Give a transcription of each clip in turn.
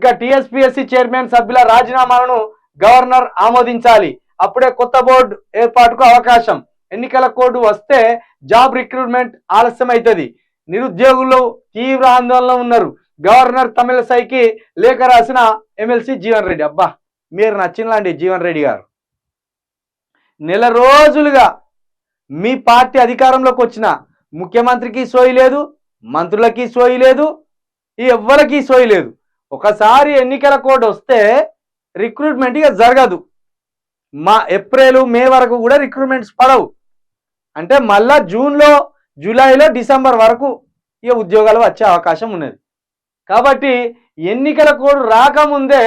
ఇక TSPSC chairman సభ్యుల రాజీనామాలను governor ఆమోదించాలి, అప్పుడే కొత్త బోర్డు ఏర్పాటుకు అవకాశం. ఎన్నికల కోడ్ వస్తే జాబ్ రిక్రూట్మెంట్ ఆలస్యం అవుతుంది. నిరుద్యోగులు తీవ్ర ఆందోళన ఉన్నారు. గవర్నర్ తమిళసైకి లేఖ రాసిన ఎమ్మెల్సీ జీవన్ రెడ్డి. అబ్బా, మీరు నచ్చినలాంటి జీవన్ రెడ్డి గారు నెల రోజులుగా మీ పార్టీ అధికారంలోకి వచ్చిన ముఖ్యమంత్రికి సోయి లేదు, మంత్రులకి సోయి లేదు, ఎవ్వరికి సోయి లేదు. ఒకసారి ఎన్నికల కోడ్ వస్తే రిక్రూట్మెంట్ ఇక జరగదు. ఏప్రిల్ మే వరకు కూడా రిక్రూట్మెంట్స్ పడవు. అంటే మళ్ళా జూన్లో జూలైలో డిసెంబర్ వరకు ఇక ఉద్యోగాలు వచ్చే అవకాశం ఉన్నది. కాబట్టి ఎన్నికల కోడ్ రాకముందే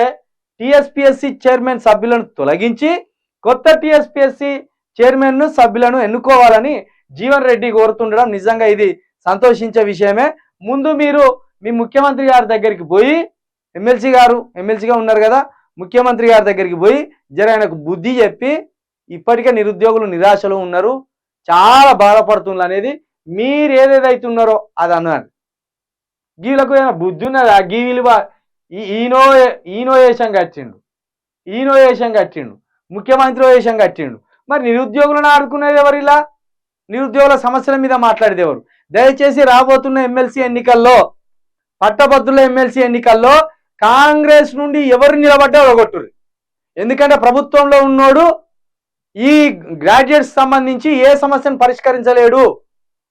టీఎస్పీఎస్సీ చైర్మన్ సభ్యులను తొలగించి కొత్త టీఎస్పీఎస్సీ చైర్మన్ను సభ్యులను ఎన్నుకోవాలని జీవన్ రెడ్డి కోరుతుండడం నిజంగా ఇది సంతోషించే విషయమే. ముందు మీరు మీ ముఖ్యమంత్రి గారి దగ్గరికి పోయి, ఎమ్మెల్సీగా ఉన్నారు కదా, ముఖ్యమంత్రి గారి దగ్గరికి పోయి జర ఆయనకు బుద్ధి చెప్పి, ఇప్పటికే నిరుద్యోగులు నిరాశలో ఉన్నారు, చాలా బాధపడుతున్నారు అనేది మీరు ఏదేదైతే ఉన్నారో అది అన్నారు. గీలకు ఏమైనా బుద్ధి ఉన్నదా? గీ విలువ ఈనో వేషం కట్టిండు, ముఖ్యమంత్రి వేషం కట్టిండు. మరి నిరుద్యోగులను ఆడుకునేది ఎవరు? ఇలా నిరుద్యోగుల సమస్యల మీద మాట్లాడేది ఎవరు? దయచేసి రాబోతున్న ఎమ్మెల్సీ ఎన్నికల్లో, పట్టభద్రుల ఎమ్మెల్సీ ఎన్నికల్లో కాంగ్రెస్ నుండి ఎవరు నిలబడ్డా ఒడగొట్టురు. ఎందుకంటే ప్రభుత్వంలో ఉన్నోడు ఈ గ్రాడ్యుయేట్స్ సంబంధించి ఏ సమస్యను పరిష్కరించలేడు.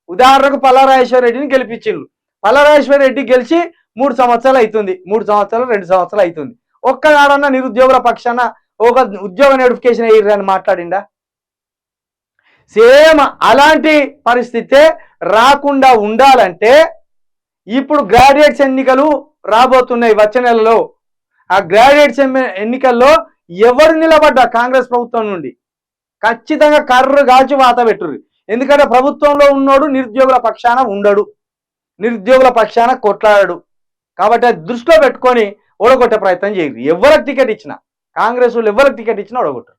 ఉదాహరణకు పల్లారాజేశ్వర రెడ్డిని గెలిపించిండ్రు. పల్లారాజేశ్వర రెడ్డి గెలిచి 3 సంవత్సరాలు అవుతుంది, 2 సంవత్సరాలు అవుతుంది. ఒక్కనాడన్నా నిరుద్యోగుల పక్షాన ఒక ఉద్యోగ నోటిఫికేషన్ వేయరని మాట్లాడిండా? సేమ్ అలాంటి పరిస్థితే రాకుండా ఉండాలంటే ఇప్పుడు గ్రాడ్యుయేట్స్ ఎన్నికలు రాబోతున్నాయి వచ్చే నెలలో. ఆ గ్రాడ్యుయేట్స్ ఎన్నికల్లో ఎవరు నిలబడ్డా కాంగ్రెస్ ప్రభుత్వం నుండి ఖచ్చితంగా కర్రు కాల్చి వాత పెట్టుర్రు. ఎందుకంటే ప్రభుత్వంలో ఉన్నోడు నిరుద్యోగుల పక్షాన ఉండడు, నిరుద్యోగుల పక్షాన కొట్లాడాడు. కాబట్టి అది దృష్టిలో పెట్టుకొని ఓడగొట్టే ప్రయత్నం చేయరు. ఎవరికి టికెట్ ఇచ్చినా, కాంగ్రెస్ వాళ్ళు ఎవరికి టికెట్ ఇచ్చినా ఓడగొట్టరు.